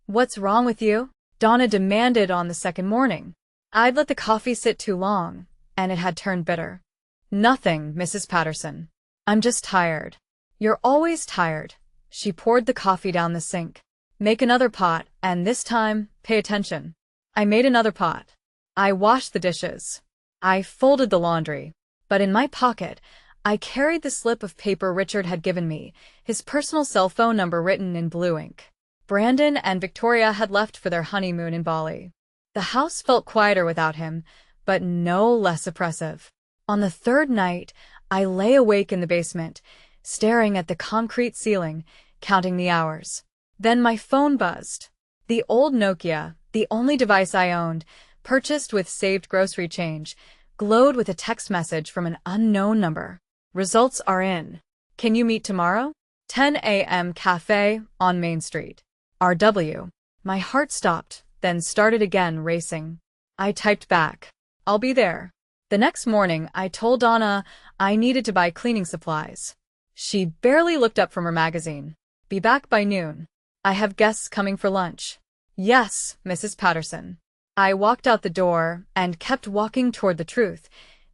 "What's wrong with you?" Donna demanded on the second morning. I'd let the coffee sit too long, and it had turned bitter. "Nothing, Mrs. Patterson. I'm just tired." "You're always tired." She poured the coffee down the sink. "Make another pot, and this time, pay attention." I made another pot. I washed the dishes. I folded the laundry. But in my pocket, I carried the slip of paper Richard had given me, his personal cell phone number written in blue ink. Brandon and Victoria had left for their honeymoon in Bali. The house felt quieter without him, but no less oppressive. On the third night, I lay awake in the basement, staring at the concrete ceiling, counting the hours. Then my phone buzzed. The old Nokia, the only device I owned, purchased with saved grocery change, glowed with a text message from an unknown number. Results are in. Can you meet tomorrow? 10 a.m. Cafe on Main Street. RW. My heart stopped, then started again racing. I typed back. I'll be there. The next morning, I told Donna I needed to buy cleaning supplies. She barely looked up from her magazine. Be back by noon. I have guests coming for lunch. Yes, Mrs. Patterson. I walked out the door and kept walking toward the truth,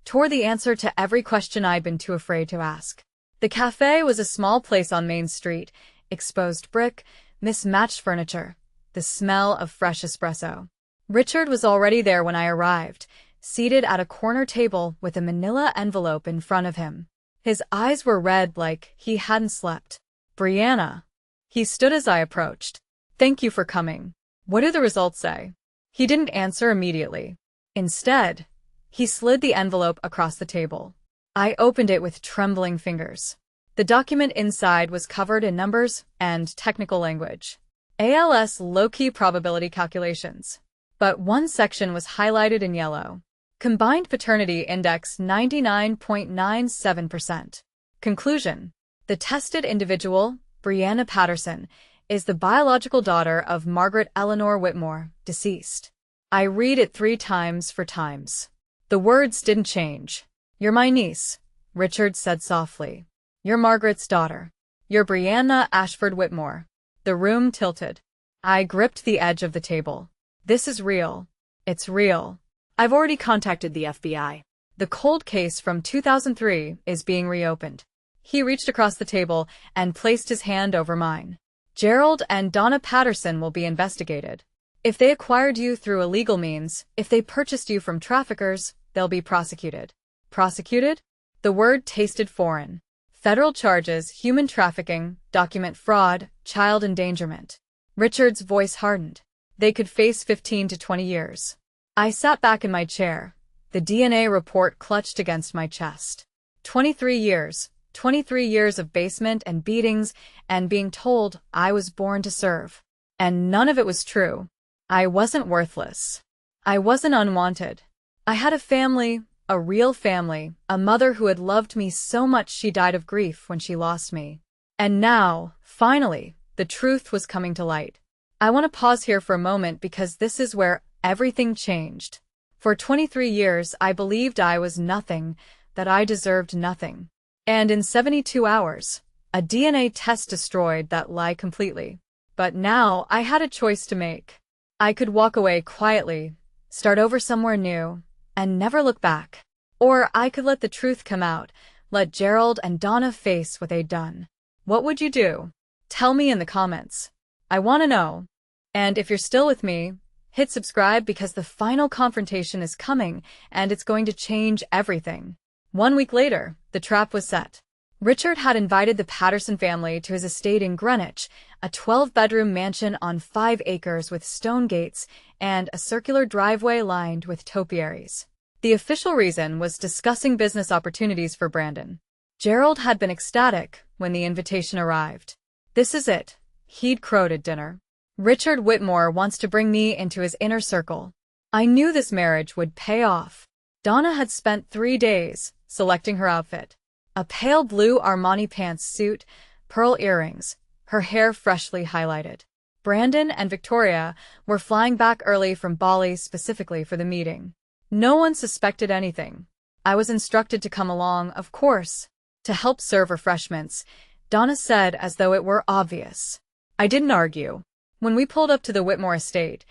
toward the answer to every question I'd been too afraid to ask. The cafe was a small place on Main Street, exposed brick, mismatched furniture, the smell of fresh espresso. Richard was already there when I arrived, seated at a corner table with a manila envelope in front of him. His eyes were red like he hadn't slept. Briana. He stood as I approached. Thank you for coming. What do the results say? He didn't answer immediately. Instead, he slid the envelope across the table. I opened it with trembling fingers. The document inside was covered in numbers and technical language. ALS low-key probability calculations. But one section was highlighted in yellow. Combined paternity index 99.97%. Conclusion. The tested individual, Briana Patterson, is the biological daughter of Margaret Eleanor Whitmore, deceased. I read it 3 times for times. The words didn't change. You're my niece, Richard said softly. You're Margaret's daughter. You're Briana Ashford Whitmore. The room tilted. I gripped the edge of the table. This is real. It's real. I've already contacted the FBI. The cold case from 2003 is being reopened. He reached across the table and placed his hand over mine. Gerald and Donna Patterson will be investigated. If they acquired you through illegal means, if they purchased you from traffickers, they'll be prosecuted. Prosecuted? The word tasted foreign. Federal charges, human trafficking, document fraud, child endangerment. Richard's voice hardened. They could face 15 to 20 years. I sat back in my chair. The DNA report clutched against my chest. 23 years. 23 years of basement and beatings and being told I was born to serve. And none of it was true. I wasn't worthless. I wasn't unwanted. I had a family, a real family, a mother who had loved me so much she died of grief when she lost me. And now, finally, the truth was coming to light. I want to pause here for a moment because this is where everything changed. For 23 years, I believed I was nothing, that I deserved nothing. And in 72 hours, a DNA test destroyed that lie completely. But now I had a choice to make. I could walk away quietly, start over somewhere new, and never look back. Or I could let the truth come out, let Gerald and Donna face what they'd done. What would you do? Tell me in the comments. I want to know. And if you're still with me, hit subscribe because the final confrontation is coming and it's going to change everything. 1 week later, the trap was set. Richard had invited the Patterson family to his estate in Greenwich, a 12-bedroom mansion on 5 acres with stone gates and a circular driveway lined with topiaries. The official reason was discussing business opportunities for Brandon. Gerald had been ecstatic when the invitation arrived. This is it, he'd crowed at dinner. Richard Whitmore wants to bring me into his inner circle. I knew this marriage would pay off. Donna had spent 3 days selecting her outfit. A pale blue Armani pants suit, pearl earrings, her hair freshly highlighted. Brandon and Victoria were flying back early from Bali specifically for the meeting. No one suspected anything. I was instructed to come along, of course, to help serve refreshments, Donna said as though it were obvious. I didn't argue. When we pulled up to the Whitmore estate,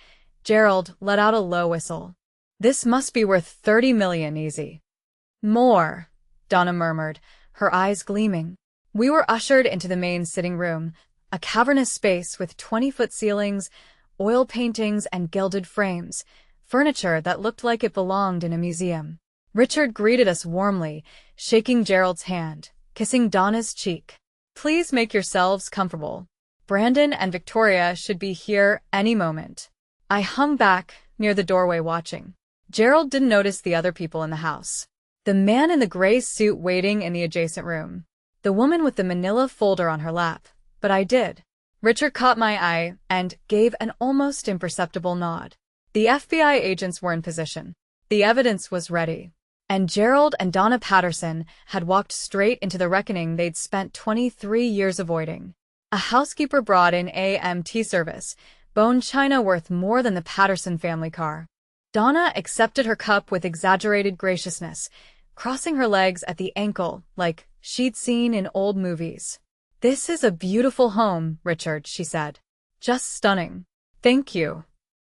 Gerald let out a low whistle. This must be worth 30 million easy. More, Donna murmured, her eyes gleaming. We were ushered into the main sitting room, a cavernous space with 20-foot ceilings, oil paintings and gilded frames, furniture that looked like it belonged in a museum. Richard greeted us warmly, shaking Gerald's hand, kissing Donna's cheek. Please make yourselves comfortable. Brandon and Victoria should be here any moment. I hung back near the doorway watching. Gerald didn't notice the other people in the house. The man in the gray suit waiting in the adjacent room. The woman with the manila folder on her lap. But I did. Richard caught my eye and gave an almost imperceptible nod. The FBI agents were in position. The evidence was ready. And Gerald and Donna Patterson had walked straight into the reckoning they'd spent 23 years avoiding. A housekeeper brought in AMT service, bone china worth more than the Patterson family car. Donna accepted her cup with exaggerated graciousness, crossing her legs at the ankle like she'd seen in old movies. "This is a beautiful home, Richard," she said. "Just stunning." "Thank you."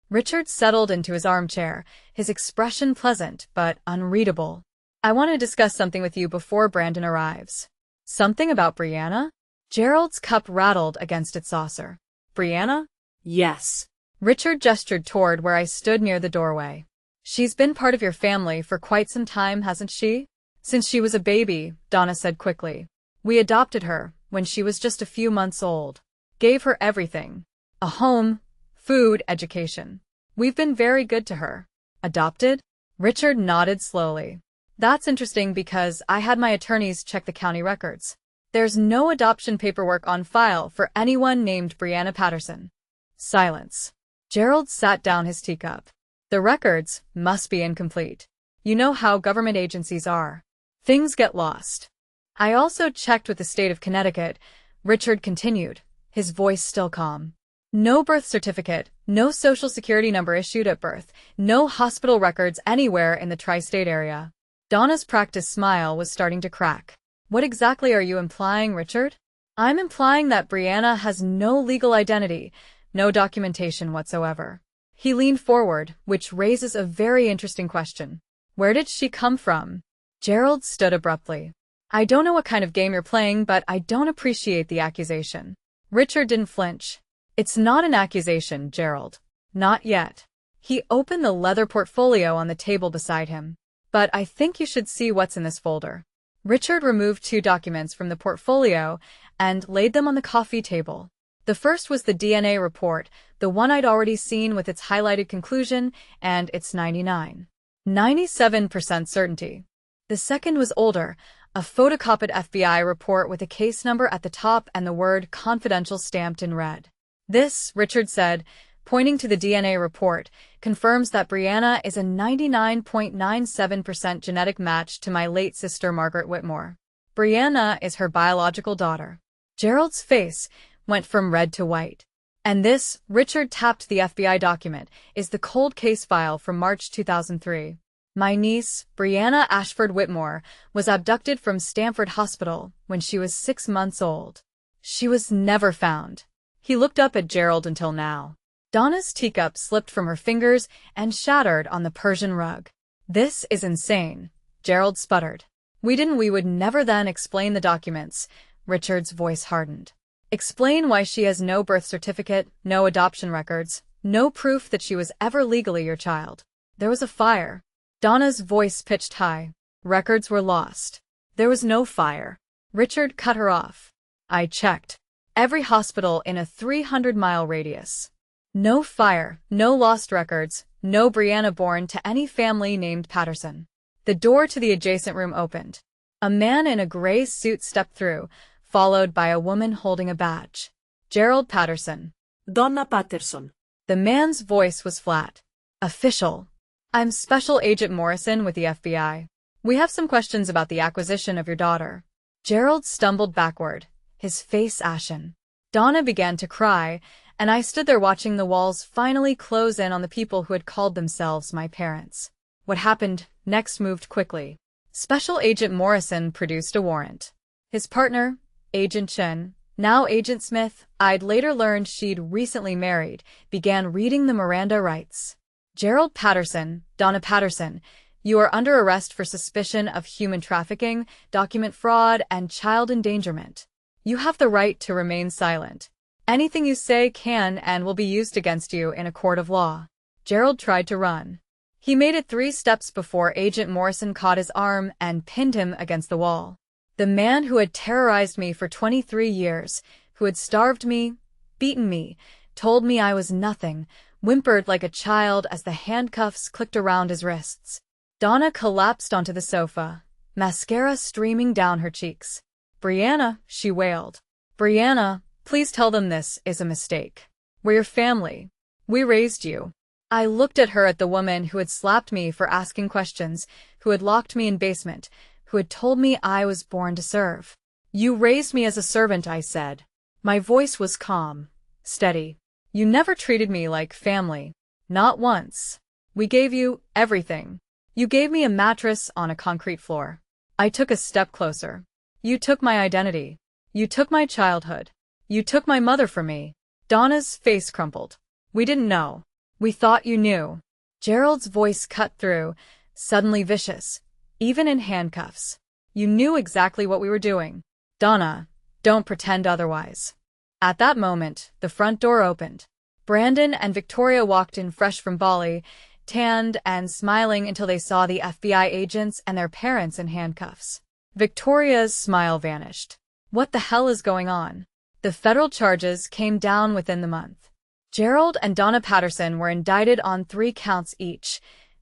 Richard settled into his armchair, his expression pleasant but unreadable. "I want to discuss something with you before Brandon arrives." "Something about Briana?" Gerald's cup rattled against its saucer. "Briana?" Yes. Richard gestured toward where I stood near the doorway. "She's been part of your family for quite some time, hasn't she?" "Since she was a baby," Donna said quickly. "We adopted her when she was just a few months old. Gave her everything. A home, food, education. We've been very good to her." "Adopted?" Richard nodded slowly. "That's interesting because I had my attorneys check the county records. There's no adoption paperwork on file for anyone named Briana Patterson." Silence. Gerald sat down his teacup. "The records must be incomplete. You know how government agencies are. Things get lost." "I also checked with the state of Connecticut," Richard continued, his voice still calm. "No birth certificate, no social security number issued at birth, no hospital records anywhere in the tri-state area." Donna's practiced smile was starting to crack. "What exactly are you implying, Richard?" "I'm implying that Briana has no legal identity, no documentation whatsoever." He leaned forward, which raises a very interesting question. "Where did she come from?" Gerald stood abruptly. "I don't know what kind of game you're playing, but I don't appreciate the accusation." Richard didn't flinch. "It's not an accusation, Gerald. Not yet." He opened the leather portfolio on the table beside him. "But I think you should see what's in this folder." Richard removed 2 documents from the portfolio and laid them on the coffee table. The first was the DNA report, the one I'd already seen with its highlighted conclusion and its 97% certainty. The second was older, a photocopied FBI report with a case number at the top and the word confidential stamped in red. "This," Richard said, pointing to the DNA report, "confirms that Briana is a 99.97% genetic match to my late sister Margaret Whitmore. Briana is her biological daughter." Gerald's face went from red to white. "And this," Richard tapped the FBI document, "is the cold case file from March 2003. My niece, Briana Ashford Whitmore, was abducted from Stanford Hospital when she was 6 months old. She was never found." He looked up at Gerald until now. Donna's teacup slipped from her fingers and shattered on the Persian rug. "This is insane," Gerald sputtered. We would never then explain the documents." Richard's voice hardened. "Explain why she has no birth certificate, no adoption records, no proof that she was ever legally your child. There was a fire." Donna's voice pitched high. "Records were lost." "There was no fire." Richard cut her off. "I checked every hospital in a 300-mile radius. No fire, no lost records, no Briana born to any family named Patterson." The door to the adjacent room opened. A man in a gray suit stepped through, followed by a woman holding a badge. "Gerald Patterson." Donna Patterson. The man's voice was flat. "Official. I'm Special Agent Morrison with the FBI. We have some questions about the acquisition of your daughter." Gerald stumbled backward, his face ashen. Donna began to cry, and I stood there watching the walls finally close in on the people who had called themselves my parents. What happened next moved quickly. Special Agent Morrison produced a warrant. His partner, Agent Chen, now Agent Smith, I'd later learned she'd recently married, began reading the Miranda rights. "Gerald Patterson, Donna Patterson, you are under arrest for suspicion of human trafficking, document fraud, and child endangerment. You have the right to remain silent. Anything you say can and will be used against you in a court of law." Gerald tried to run. He made it 3 steps before Agent Morrison caught his arm and pinned him against the wall. The man who had terrorized me for 23 years, who had starved me, beaten me, told me I was nothing, whimpered like a child as the handcuffs clicked around his wrists. Donna collapsed onto the sofa, mascara streaming down her cheeks. "Briana," she wailed. "Briana, please tell them this is a mistake. We're your family. We raised you." I looked at the woman who had slapped me for asking questions, who had locked me in basement, who had told me I was born to serve. "You raised me as a servant," I said. My voice was calm, steady. "You never treated me like family. Not once. We gave you everything. You gave me a mattress on a concrete floor." I took a step closer. "You took my identity. You took my childhood. You took my mother from me." Donna's face crumpled. "We didn't know. We thought you knew." Gerald's voice cut through, suddenly vicious, even in handcuffs. "You knew exactly what we were doing. Donna, don't pretend otherwise." At that moment, the front door opened. Brandon and Victoria walked in fresh from Bali, tanned and smiling until they saw the FBI agents and their parents in handcuffs. Victoria's smile vanished. "What the hell is going on?" The federal charges came down within the month. Gerald and Donna Patterson were indicted on 3 counts each: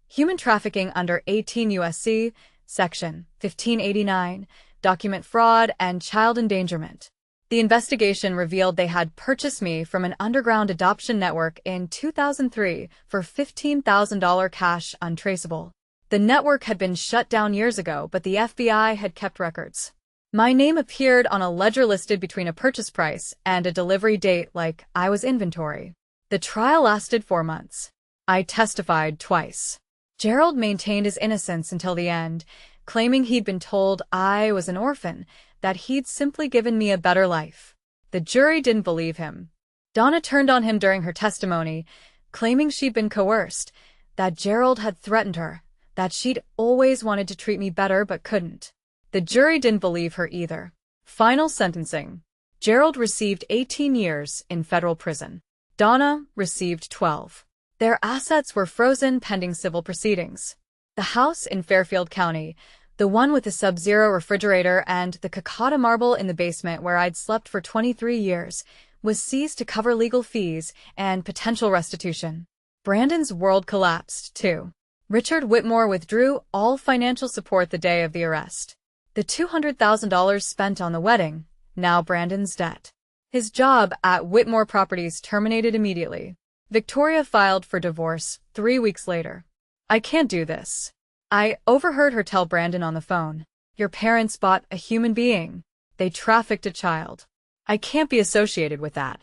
human trafficking under 18 U.S.C. Section 1589, document fraud, and child endangerment. The investigation revealed they had purchased me from an underground adoption network in 2003 for $15,000 cash untraceable. The network had been shut down years ago, but the FBI had kept records. My name appeared on a ledger listed between a purchase price and a delivery date like I was inventory. The trial lasted 4 months. I testified twice. Gerald maintained his innocence until the end, claiming he'd been told I was an orphan, that he'd simply given me a better life. The jury didn't believe him. Donna turned on him during her testimony, claiming she'd been coerced, that Gerald had threatened her, that she'd always wanted to treat me better but couldn't. The jury didn't believe her either. Final sentencing. Gerald received 18 years in federal prison. Donna received 12. Their assets were frozen pending civil proceedings. The house in Fairfield County, the one with the Sub-Zero refrigerator and the Kakata marble in the basement where I'd slept for 23 years, was seized to cover legal fees and potential restitution. Brandon's world collapsed, too. Richard Whitmore withdrew all financial support the day of the arrest. The $200,000 spent on the wedding, now Brandon's debt. His job at Whitmore Properties terminated immediately. Victoria filed for divorce 3 weeks later. "I can't do this." I overheard her tell Brandon on the phone, "Your parents bought a human being. They trafficked a child. I can't be associated with that."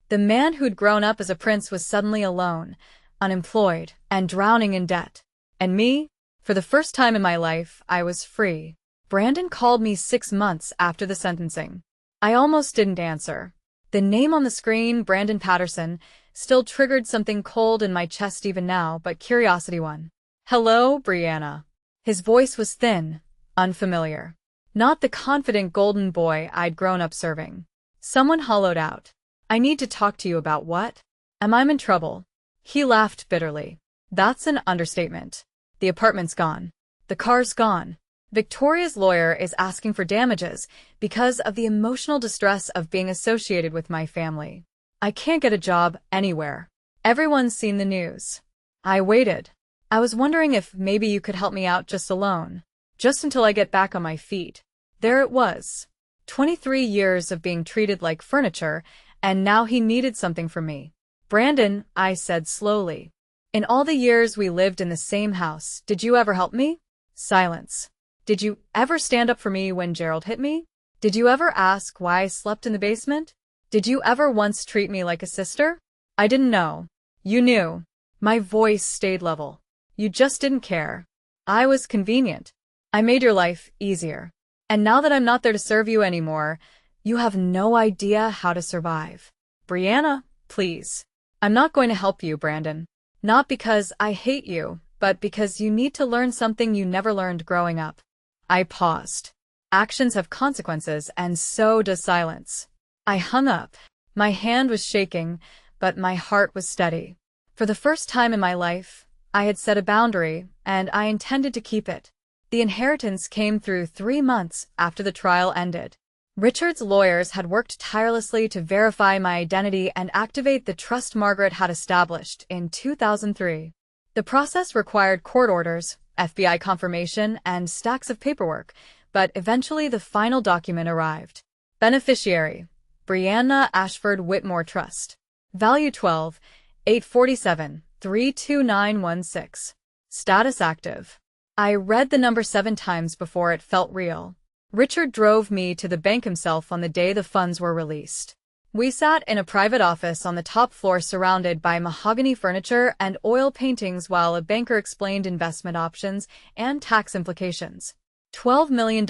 The man who'd grown up as a prince was suddenly alone, unemployed, and drowning in debt. And me? For the first time in my life, I was free. Brandon called me 6 months after the sentencing. I almost didn't answer. The name on the screen, Brandon Patterson, still triggered something cold in my chest even now, but curiosity won. "Hello, Briana." His voice was thin, unfamiliar. Not the confident golden boy I'd grown up serving. Someone hollowed out. "I need to talk to you about what? Am I in trouble?" He laughed bitterly. "That's an understatement. The apartment's gone. The car's gone. Victoria's lawyer is asking for damages because of the emotional distress of being associated with my family. I can't get a job anywhere. Everyone's seen the news." I waited. I was wondering if maybe you could help me out just alone. Just until I get back on my feet. There it was. 23 years of being treated like furniture, and now he needed something from me. "Brandon," I said slowly, "in all the years we lived in the same house, did you ever help me?" Silence. "Did you ever stand up for me when Gerald hit me? Did you ever ask why I slept in the basement? Did you ever once treat me like a sister?" "I didn't know." "You knew." My voice stayed level. "You just didn't care. I was convenient. I made your life easier. And now that I'm not there to serve you anymore, you have no idea how to survive." "Briana, please." "I'm not going to help you, Brandon. Not because I hate you, but because you need to learn something you never learned growing up." I paused. Actions have consequences, and so does silence. I hung up. My hand was shaking, but my heart was steady. For the first time in my life, I had set a boundary, and I intended to keep it. The inheritance came through 3 months after the trial ended. Richard's lawyers had worked tirelessly to verify my identity and activate the trust Margaret had established in 2003. The process required court orders, FBI confirmation, and stacks of paperwork, but eventually the final document arrived. Beneficiary: Briana Ashford Whitmore Trust. Value 12,847, 32916. Status active. I read the number 7 times before it felt real. Richard drove me to the bank himself on the day the funds were released. We sat in a private office on the top floor surrounded by mahogany furniture and oil paintings while a banker explained investment options and tax implications. $12 million,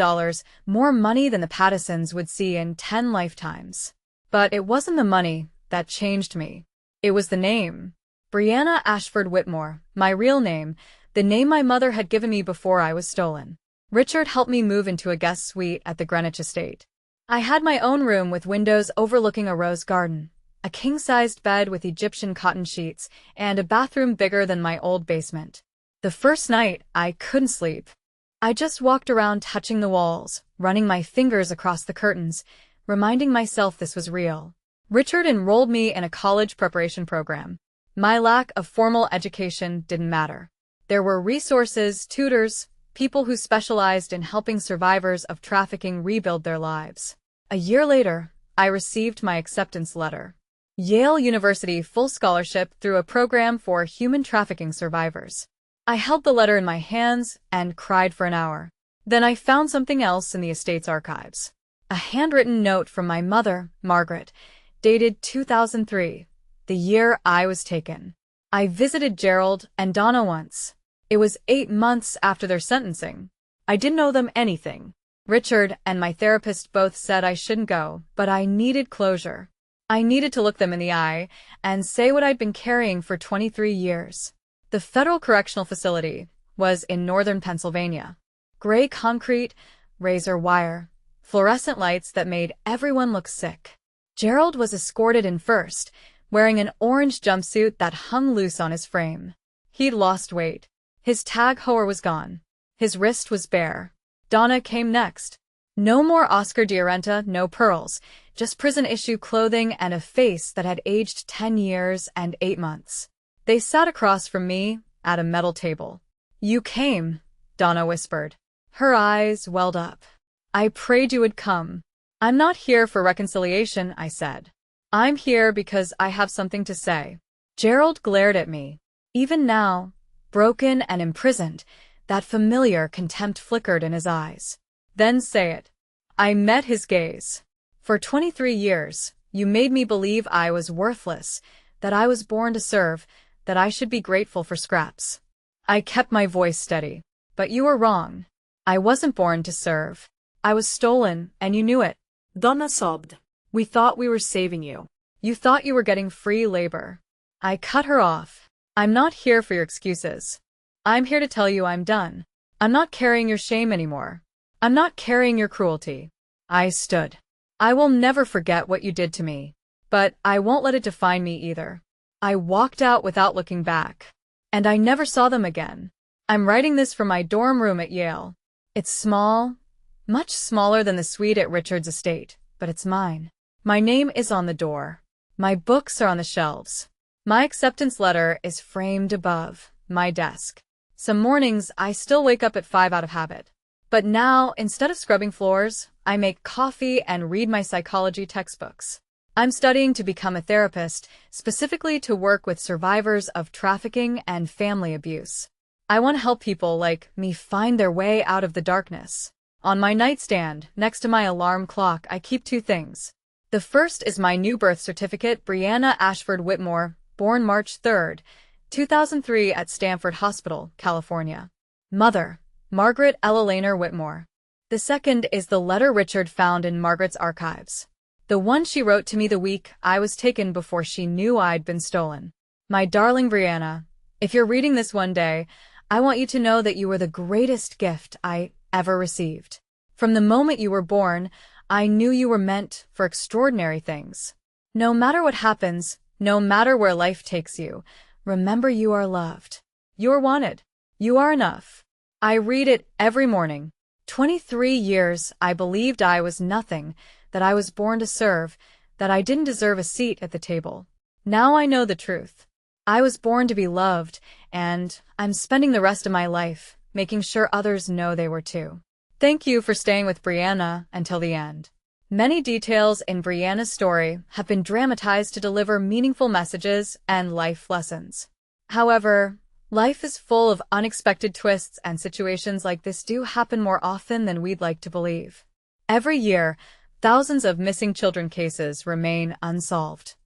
more money than the Pattersons would see in 10 lifetimes. But it wasn't the money that changed me. It was the name. Briana Ashford Whitmore, my real name, the name my mother had given me before I was stolen. Richard helped me move into a guest suite at the Greenwich estate. I had my own room with windows overlooking a rose garden, a king-sized bed with Egyptian cotton sheets, and a bathroom bigger than my old basement. The first night, I couldn't sleep. I just walked around touching the walls, running my fingers across the curtains, reminding myself this was real. Richard enrolled me in a college preparation program. My lack of formal education didn't matter. There were resources, tutors, people who specialized in helping survivors of trafficking rebuild their lives. A year later, I received my acceptance letter. Yale University full scholarship through a program for human trafficking survivors. I held the letter in my hands and cried for an hour. Then I found something else in the estate's archives. A handwritten note from my mother, Margaret, dated 2003, the year I was taken. I visited Gerald and Donna once. It was 8 months after their sentencing. I didn't owe them anything. Richard and my therapist both said I shouldn't go, but I needed closure. I needed to look them in the eye and say what I'd been carrying for 23 years. The Federal Correctional Facility was in northern Pennsylvania. Gray concrete, razor wire, fluorescent lights that made everyone look sick. Gerald was escorted in first, wearing an orange jumpsuit that hung loose on his frame. He'd lost weight. His tag heuer was gone. His wrist was bare. Donna came next. No more Oscar de Renta, no pearls, just prison-issue clothing and a face that had aged 10 years and 8 months. They sat across from me at a metal table. "You came," Donna whispered. Her eyes welled up. "I prayed you would come." "I'm not here for reconciliation," I said. "I'm here because I have something to say." Gerald glared at me. Even now, broken and imprisoned, that familiar contempt flickered in his eyes. "Then say it." I met his gaze. "For 23 years, you made me believe I was worthless, that I was born to serve, that I should be grateful for scraps." I kept my voice steady. "But you were wrong. I wasn't born to serve. I was stolen, and you knew it." Donna sobbed. "We thought we were saving you." "You thought you were getting free labor." I cut her off. "I'm not here for your excuses. I'm here to tell you I'm done. I'm not carrying your shame anymore. I'm not carrying your cruelty." I stood. "I will never forget what you did to me. But I won't let it define me either." I walked out without looking back. And I never saw them again. I'm writing this from my dorm room at Yale. It's small, much smaller than the suite at Richard's estate, but it's mine. My name is on the door. My books are on the shelves. My acceptance letter is framed above my desk. Some mornings I still wake up at 5 out of habit. But now, instead of scrubbing floors, I make coffee and read my psychology textbooks. I'm studying to become a therapist, specifically to work with survivors of trafficking and family abuse. I want to help people like me find their way out of the darkness. On my nightstand, next to my alarm clock, I keep 2 things. The first is my new birth certificate, Briana Ashford Whitmore, born March 3, 2003 at Stanford Hospital, California. Mother, Margaret Ella Laner Whitmore. The second is the letter Richard found in Margaret's archives. The one she wrote to me the week I was taken before she knew I'd been stolen. "My darling Briana, if you're reading this one day, I want you to know that you were the greatest gift I ever received. From the moment you were born, I knew you were meant for extraordinary things. No matter what happens, no matter where life takes you, remember you are loved. You're wanted. You are enough." I read it every morning. 23 years I believed I was nothing, that I was born to serve, that I didn't deserve a seat at the table. Now I know the truth. I was born to be loved, and I'm spending the rest of my life making sure others know they were too. Thank you for staying with Briana until the end. Many details in Briana's story have been dramatized to deliver meaningful messages and life lessons. However, life is full of unexpected twists, and situations like this do happen more often than we'd like to believe. Every year, thousands of missing children cases remain unsolved.